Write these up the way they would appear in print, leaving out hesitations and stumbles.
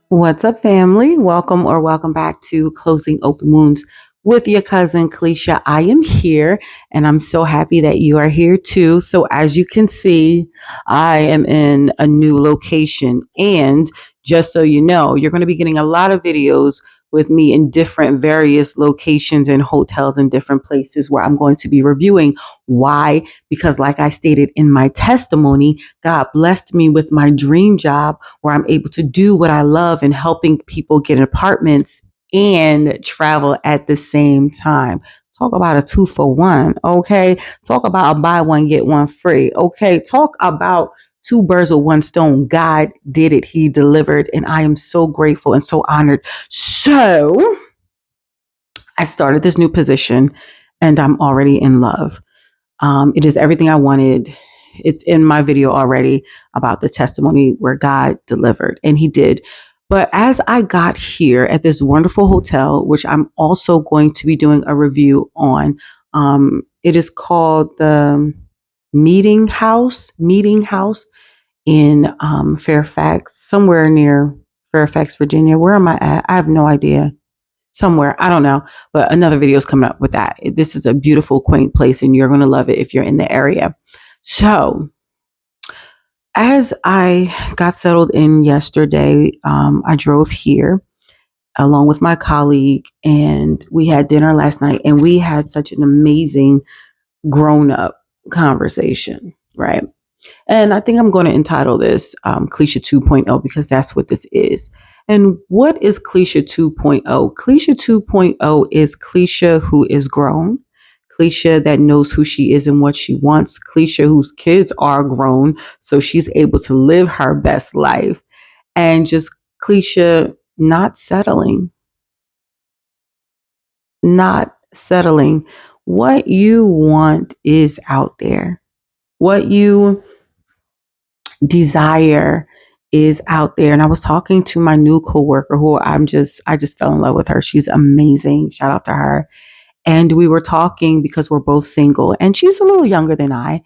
What's up, family? Welcome back to Closing Open Wounds with your cousin Kalisha. I am here and I'm so happy that you are here too. So, as you can see, I am in a new location. And just so you know, you're going to be getting a lot of videos with me in different various locations and hotels in different places where I'm going to be reviewing. Why? Because, like I stated in my testimony, God blessed me with my dream job where I'm able to do what I love and helping people get apartments and travel at the same time. Talk about a 2 for 1. Okay. Talk about a buy one, get one free. Okay. Talk about two birds with one stone. God did it. He delivered. And I am so grateful and so honored. So I started this new position and I'm already in love. It is everything I wanted. It's in my video already about the testimony where God delivered, and He did. But as I got here at this wonderful hotel, which I'm also going to be doing a review on, it is called the Meeting House in Fairfax, somewhere near Fairfax, Virginia. Where am I at? I have no idea. Somewhere, I don't know, but another video is coming up with that. This is a beautiful, quaint place, and you're going to love it if you're in the area. So, as I got settled in yesterday, I drove here along with my colleague, and we had dinner last night, and we had such an amazing grown-up conversation, right? And I think I'm going to entitle this Cliche 2.0 because that's what this is. And what is Cliche 2.0? Cliche 2.0 is Cliche who is grown, Cliche that knows who she is and what she wants, Cliche whose kids are grown, so she's able to live her best life, and just Cliche not settling, not settling. What you want is out there. What you desire is out there. And I was talking to my new coworker who I just fell in love with her. She's amazing. Shout out to her. And we were talking because we're both single and she's a little younger than I,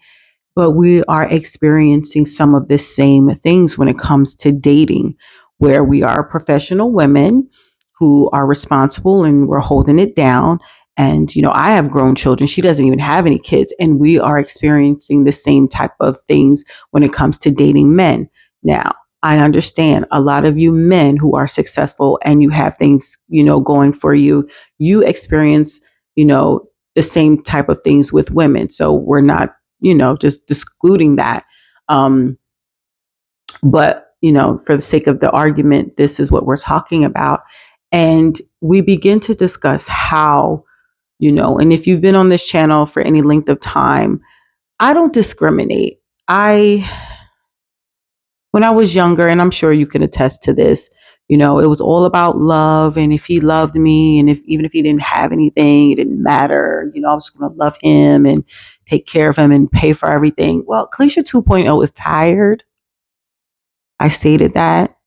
but we are experiencing some of the same things when it comes to dating, where we are professional women who are responsible and we're holding it down. And, I have grown children. She doesn't even have any kids. And we are experiencing the same type of things when it comes to dating men. Now, I understand a lot of you men who are successful and you have things, going for you, you experience, the same type of things with women. So we're not, just excluding that. But, for the sake of the argument, this is what we're talking about. And we begin to discuss how, and if you've been on this channel for any length of time, I don't discriminate. When I was younger, and I'm sure you can attest to this, it was all about love. And if he loved me, and even if he didn't have anything, it didn't matter. I was going to love him and take care of him and pay for everything. Well, Cliche 2.0 is tired. I stated that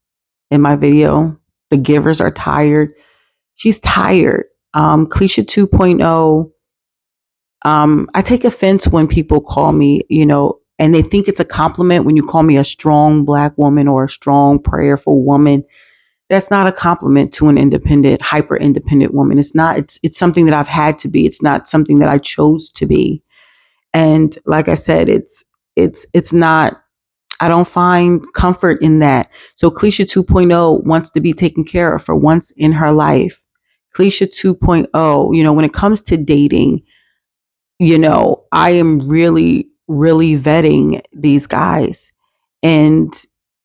in my video. The givers are tired. She's tired. Cliche 2.0. I take offense when people call me, and they think it's a compliment when you call me a strong Black woman or a strong, prayerful woman. That's not a compliment to an independent, hyper independent woman. It's not. It's something that I've had to be. It's not something that I chose to be. And like I said, it's not. I don't find comfort in that. So Cliche 2.0 wants to be taken care of for once in her life. Cliche 2.0, when it comes to dating, I am really, really vetting these guys. And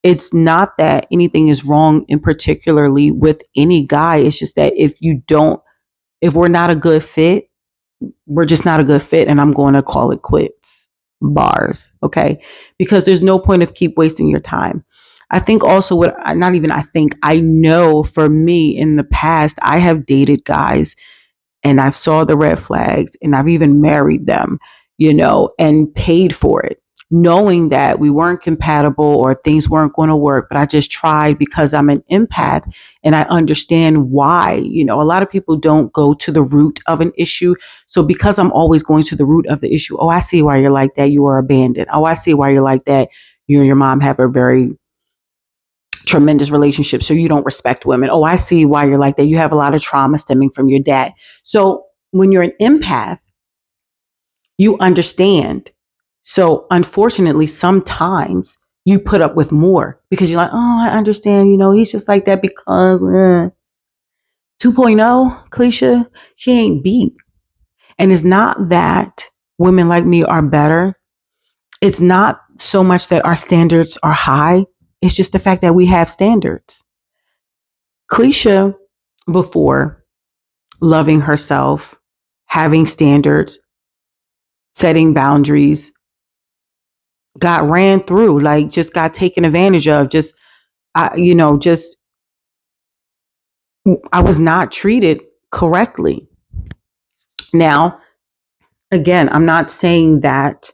it's not that anything is wrong in particularly with any guy. It's just that if we're not a good fit, we're just not a good fit. And I'm going to call it quits. Bars. Okay. Because there's no point of keep wasting your time. I think also I know for me in the past, I have dated guys and I've saw the red flags and I've even married them, and paid for it. knowing that we weren't compatible or things weren't going to work, but I just tried because I'm an empath and I understand why. A lot of people don't go to the root of an issue. So because I'm always going to the root of the issue, oh, I see why you're like that. You are abandoned. Oh, I see why you're like that. You and your mom have a very tremendous relationship, so you don't respect women. Oh, I see why you're like that. You have a lot of trauma stemming from your dad. So when you're an empath, you understand. So unfortunately, sometimes you put up with more because you're like, oh, I understand. He's just like that because 2.0, Cleisha, she ain't beat. And it's not that women like me are better. It's not so much that our standards are high. It's just the fact that we have standards. Cleisha, before loving herself, having standards, setting boundaries, got ran through, like just got taken advantage of. I was not treated correctly. Now, again, I'm not saying that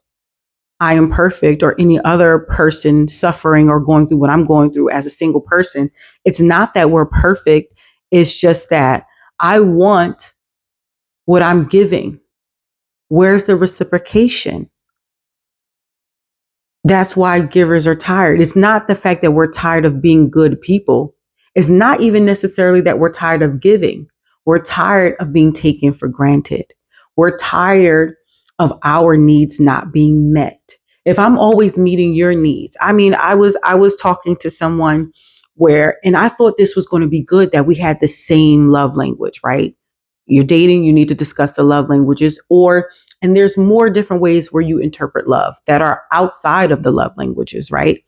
I am perfect or any other person suffering or going through what I'm going through as a single person. It's not that we're perfect. It's just that I want what I'm giving. Where's the reciprocation? That's why givers are tired. It's not the fact that we're tired of being good people. It's not even necessarily that we're tired of giving. We're tired of being taken for granted. We're tired of our needs not being met. If I'm always meeting your needs, I was talking to someone and I thought this was going to be good that we had the same love language, right? You're dating, you need to discuss the love languages, and there's more different ways where you interpret love that are outside of the love languages, right?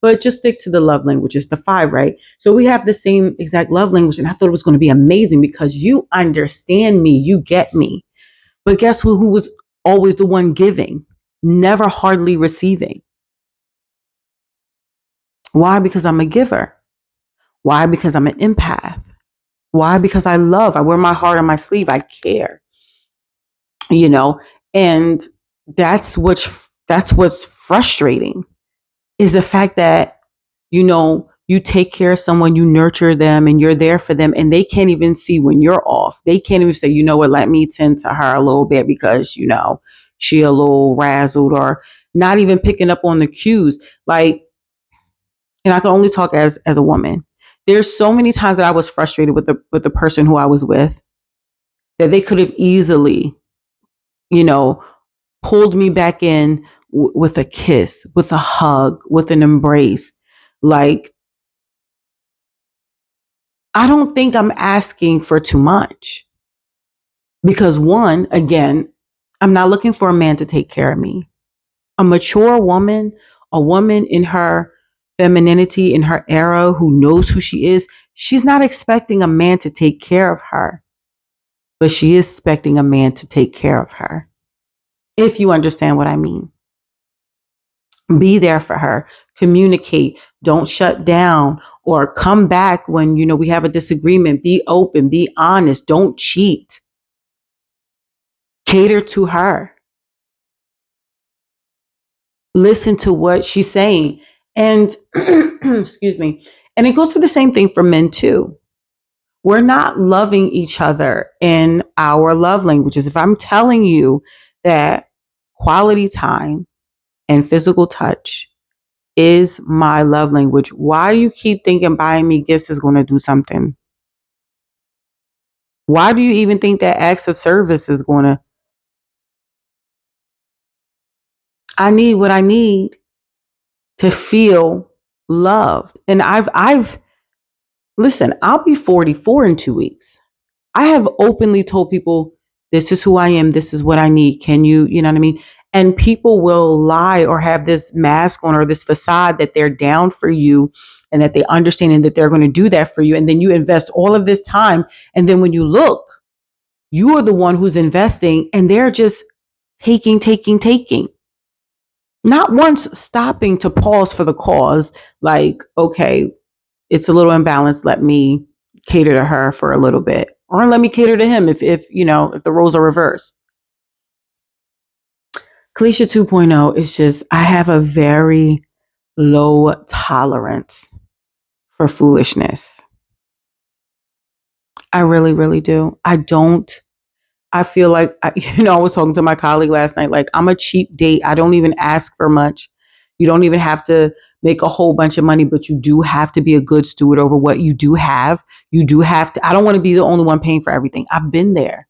But just stick to the love languages, the 5, right? So we have the same exact love language. And I thought it was going to be amazing because you understand me, you get me. But guess who was always the one giving, never hardly receiving? Why? Because I'm a giver. Why? Because I'm an empath. Why? Because I love, I wear my heart on my sleeve. I care, you know, and that's what's frustrating is the fact that, you take care of someone, you nurture them and you're there for them and they can't even see when you're off. They can't even say, you know what, let me tend to her a little bit because, she a little razzled or not even picking up on the cues. Like, and I can only talk as a woman. There's so many times that I was frustrated with the person who I was with that they could have easily, you know, pulled me back in with a kiss, with a hug, with an embrace. Like, I don't think I'm asking for too much because one, again, I'm not looking for a man to take care of me. A mature woman, a woman in her femininity, in her era, who knows who she is, she's not expecting a man to take care of her, but she is expecting a man to take care of her. If you understand what I mean. Be there for her, communicate, don't shut down or come back when, we have a disagreement. Be open, be honest, don't cheat. Cater to her. Listen to what she's saying. And excuse me. And it goes for the same thing for men too. We're not loving each other in our love languages. If I'm telling you that quality time and physical touch is my love language, why do you keep thinking buying me gifts is going to do something? Why do you even think that acts of service is going to? I need what I need to feel loved. And I've listen, I'll be 44 in 2 weeks. I have openly told people, this is who I am. This is what I need. Can you know what I mean? And people will lie or have this mask on or this facade that they're down for you and that they understand and that they're going to do that for you. And then you invest all of this time. And then when you look, you are the one who's investing and they're just taking, taking, taking. Not once stopping to pause for the cause, like, okay, it's a little imbalanced. Let me cater to her for a little bit. Or let me cater to him if the roles are reversed. Kalisha 2.0 is just, I have a very low tolerance for foolishness. I really, really do. I feel like, I was talking to my colleague last night, like, I'm a cheap date. I don't even ask for much. You don't even have to make a whole bunch of money, but you do have to be a good steward over what you do have. You do have to, I don't want to be the only one paying for everything. I've been there.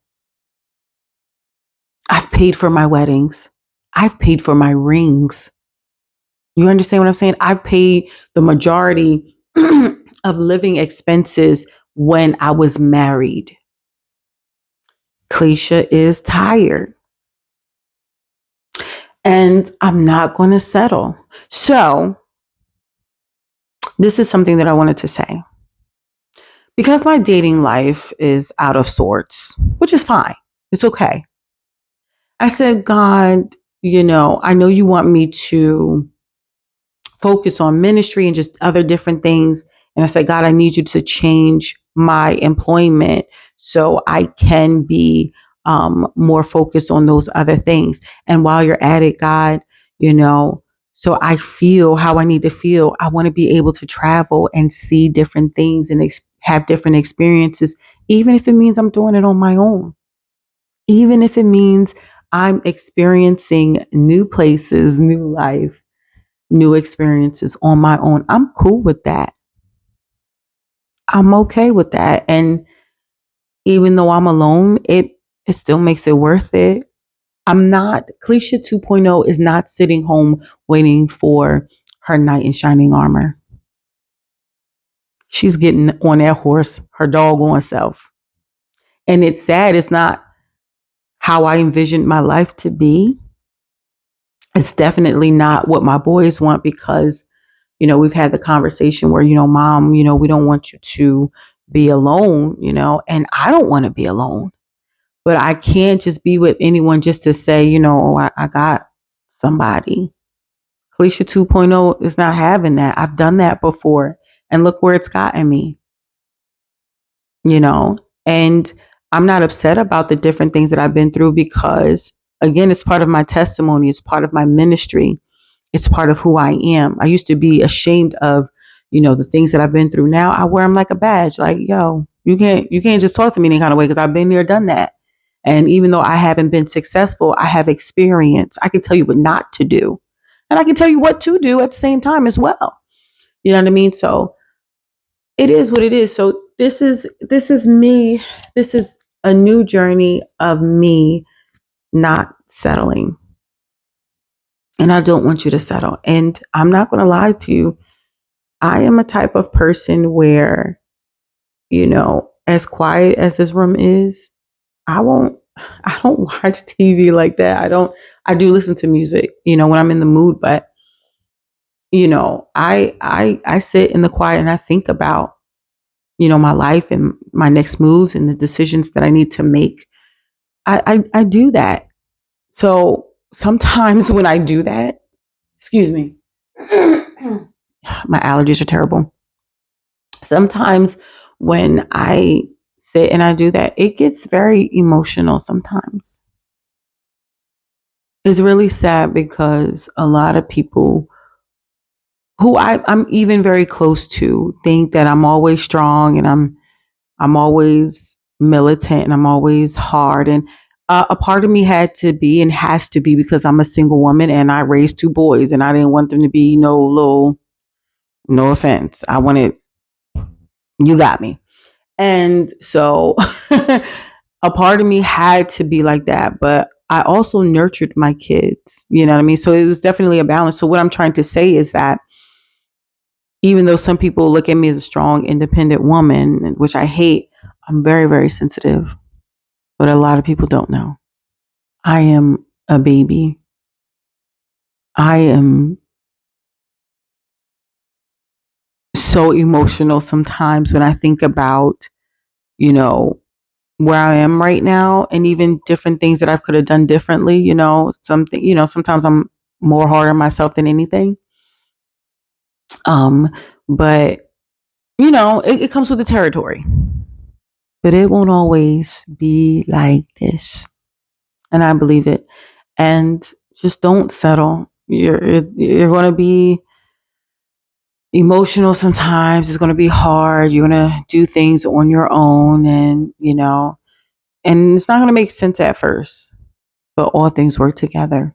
I've paid for my weddings. I've paid for my rings. You understand what I'm saying? I've paid the majority of living expenses when I was married. Cleisha is tired and I'm not going to settle. So, this is something that I wanted to say. Because my dating life is out of sorts, which is fine. It's okay. I said, God, I know you want me to focus on ministry and just other different things. And I said, God, I need you to change my employment so I can be more focused on those other things. And while you're at it, God, so I feel how I need to feel. I want to be able to travel and see different things and have different experiences, even if it means I'm doing it on my own, even if it means I'm experiencing new places, new life, new experiences on my own. I'm cool with that. I'm okay with that. And even though I'm alone, it still makes it worth it. Cliche 2.0 is not sitting home waiting for her knight in shining armor. She's getting on that horse, her doggone self. And it's sad. It's not how I envisioned my life to be. It's definitely not what my boys want because we've had the conversation where, mom, we don't want you to be alone, and I don't want to be alone, but I can't just be with anyone just to say, I got somebody. Felicia 2.0 is not having that. I've done that before and look where it's gotten me, and I'm not upset about the different things that I've been through because again, it's part of my testimony. It's part of my ministry. It's part of who I am. I used to be ashamed of, the things that I've been through. Now I wear them like a badge. Like, yo, you can't just talk to me any kind of way because I've been there, done that. And even though I haven't been successful, I have experience. I can tell you what not to do. And I can tell you what to do at the same time as well. You know what I mean? So it is what it is. So this is me. This is a new journey of me not settling. And I don't want you to settle. And I'm not going to lie to you. I am a type of person where, as quiet as this room is, I don't watch TV like that. I do listen to music, when I'm in the mood, but I sit in the quiet and I think about, my life and my next moves and the decisions that I need to make. I do that. So sometimes when I do that, excuse me, my allergies are terrible. Sometimes when I sit and I do that, it gets very emotional sometimes. It's really sad because a lot of people who I'm even very close to think that I'm always strong and I'm always militant and I'm always hard. And a part of me had to be and has to be because I'm a single woman and I raised two boys and I didn't want them to be no offense. I wanted, you got me. And so a part of me had to be like that, but I also nurtured my kids, you know what I mean? So it was definitely a balance. So what I'm trying to say is that even though some people look at me as a strong, independent woman, which I hate, I'm very, very sensitive. But a lot of people don't know. I am a baby. I am so emotional sometimes when I think about, you know, where I am right now and even different things that I could have done differently, sometimes I'm more hard on myself than anything. Um, but it comes with the territory. But it won't always be like this. And I believe it. And Just don't settle. You're going to be emotional sometimes. It's going to be hard. You're going to do things on your own, and and it's not going to make sense at first, but all things work together.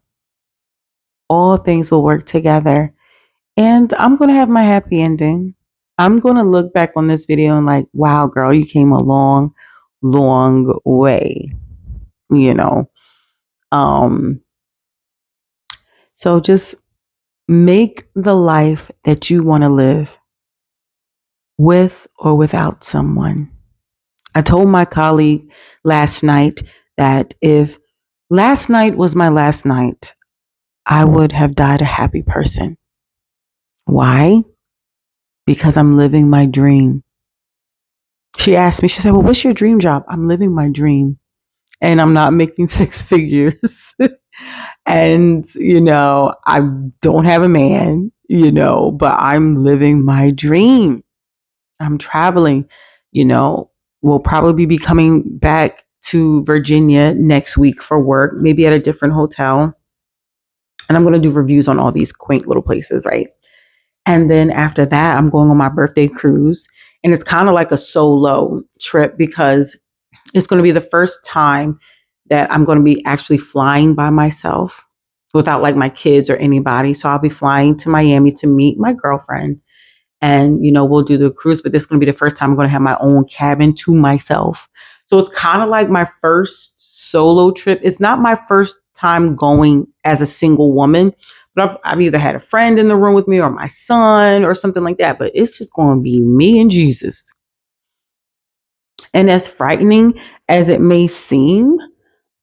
All things will work together. And I'm going to have my happy ending. I'm going to look back on this video and like, wow, girl, you came a long, long way, you know. Um so just make the life that you want to live with or without someone. I told my colleague last night that if last night was my last night, I would have died a happy person. Why? Because I'm living my dream. She asked me, she said, well, what's your dream job? I'm living my dream and I'm not making six figures. And, I don't have a man, but I'm living my dream. I'm traveling, we'll probably be coming back to Virginia next week for work, maybe at a different hotel. And I'm going to do reviews on all these quaint little places, right? And then after that, I'm going on my birthday cruise. And it's kind of like a solo trip because it's going to be the first time that I'm going to be actually flying by myself without like my kids or anybody. So I'll be flying to Miami to meet my girlfriend and, we'll do the cruise, but this is going to be the first time I'm going to have my own cabin to myself. So it's kind of like my first solo trip. It's not my first time going as a single woman, but I've either had a friend in the room with me or my son or something like that, but it's just going to be me and Jesus. And as frightening as it may seem,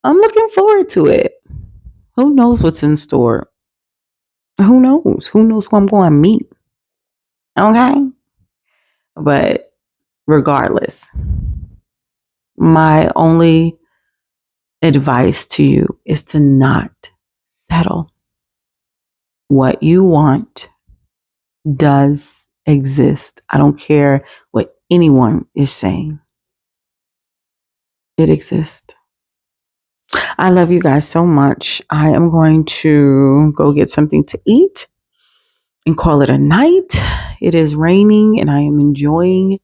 I'm looking forward to it. Who knows what's in store? Who knows? Who knows who I'm going to meet? Okay. But regardless, my only advice to you is to not settle. What you want does exist. I don't care what anyone is saying. It exists. I love you guys so much. I am going to go get something to eat and call it a night. It is raining and I am enjoying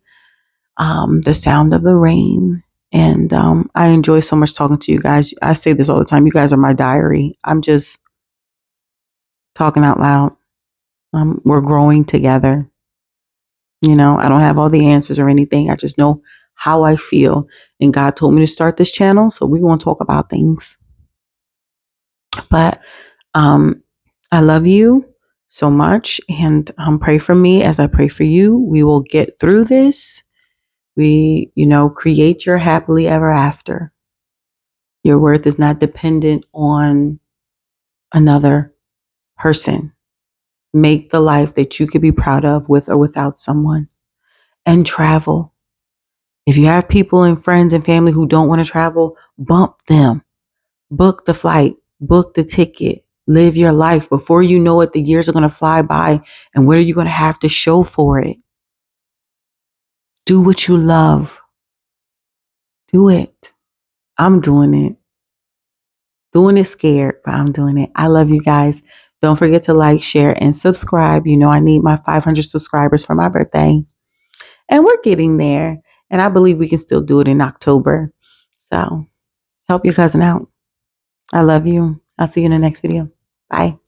the sound of the rain. And I enjoy so much talking to you guys. I say this all the time. You guys are my diary. I'm just talking out loud. We're growing together. I don't have all the answers or anything. I just know how I feel. And God told me to start this channel. So we're going to talk about things. But I love you so much. And pray for me as I pray for you. We will get through this. We, create your happily ever after. Your worth is not dependent on another person. Make the life that you could be proud of with or without someone. And travel. If you have people and friends and family who don't want to travel, bump them. Book the flight. Book the ticket. Live your life. Before you know it, the years are going to fly by. And what are you going to have to show for it? Do what you love. Do it. I'm doing it. Doing it scared, but I'm doing it. I love you guys. Don't forget to like, share, and subscribe. I need my 500 subscribers for my birthday. And we're getting there. And I believe we can still do it in October. So help your cousin out. I love you. I'll see you in the next video. Bye.